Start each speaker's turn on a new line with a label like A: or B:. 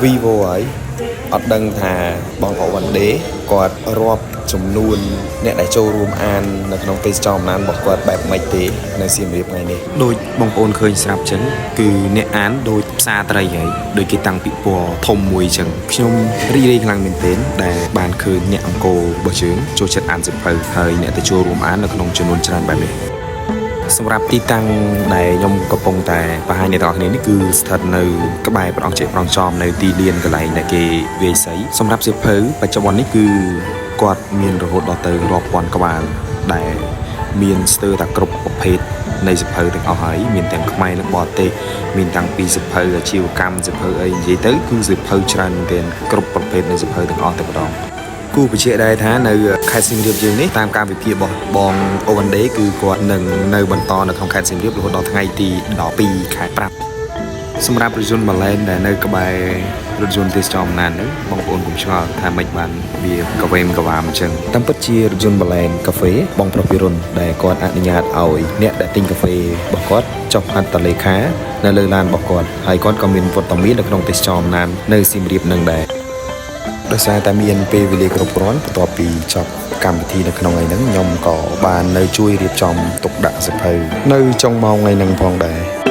A: Vivo ហើយអត់ដឹងថាបងប្អូនដេគាត់រាប់ចំនួនអ្នកដែលចូលរួមអាននៅក្នុងទេសចរណ៍អំណានរបស់គាត់បែបម៉េចទេនៅសៀមរាបថ្ងៃនេះដូចបងប្អូនឃើញស្រាប់ចឹងគឺអ្នកអានដូចផ្សារត្រីហើយដូចគេតាំងពិព័រណ៍ធំមួយចឹងខ្ញុំរីករាយខ្លាំងមែនទែនដែលបានឃើញអ្នកអង្គររបស់យើងចូលចិត្តអានសៀវភៅហើយអ្នកទៅចូលរួមអាននៅក្នុងចំនួនច្រើនបែបនេះសម្រាប់ទីតាំងដែលខ្ញុំកំពុងតែបង្ហាញអ្នកទាំងអស់គ្នានេះគឺស្ថិតនៅក្បែរព្រះអង្គជ័យប្រងចំនៅទីលានកន្លែងដែលគេវាយសីសម្រាប់សៀវភៅបច្ចុប្បន្ននេះគឺគាត់មានរហូតដល់ទៅរាប់ពាន់ក្បាលដែលមានស្ទើរតែគ្រប់ប្រភេទនៃសៀវភៅទាំងអស់ហើយមានទាំងខ្មែរនិងបរទេសមានតាំងពីសៀវភៅអាជីវកម្មសៀវភៅអីនិយាយទៅគឺសៀវភៅច្រើនមែនទែនគ្រប់ប្រភេទនៃសៀវភៅទាំងអស់តែម្ដងគូបញ្ជាក់ដែរថានៅខេត្តសៀមរាបយើងនេះតាមការវិភាគរបស់បងអូវ៉ាន់ដេគឺគាត់នឹងនៅបន្តនៅក្នុងខេត្តសៀមរាបរហូតដល់ថ្ងៃទី12ខែ5សម្រាប់រថយន្តម៉ាឡែនដែលនៅក្បែររថយន្តទេសចរអំណានហ្នឹងបងប្អូនកុំឆ្ងល់ថាមិនបានវាកាវេមកវាមអញ្ចឹងតាមពិតជារថយន្តម៉ាឡែនកាហ្វេបងប្រុសពីរុនដែលគាត់អនុញ្ញាតឲ្យអ្នកដែលទិញកាហ្វេរបស់គាត់ចុះហត្ថលេខានៅលើឡានរបស់គាត់ហើយគាត់ក៏មានវត្តមាននៅក្នុងទេសចរអំណាននៅសៀមរាបនឹងដែរដោយសារតែមានពេលវេលាគ្រប់គ្រាន់បន្ទាប់ពីចប់កម្មវិធីនៅក្នុងថ្ងៃហ្នឹងខ្ញុំក៏បាននៅជួយរៀបចំទុកដាក់សៀវភៅនៅចុងម៉ោងថ្ងៃហ្នឹងផងដែរ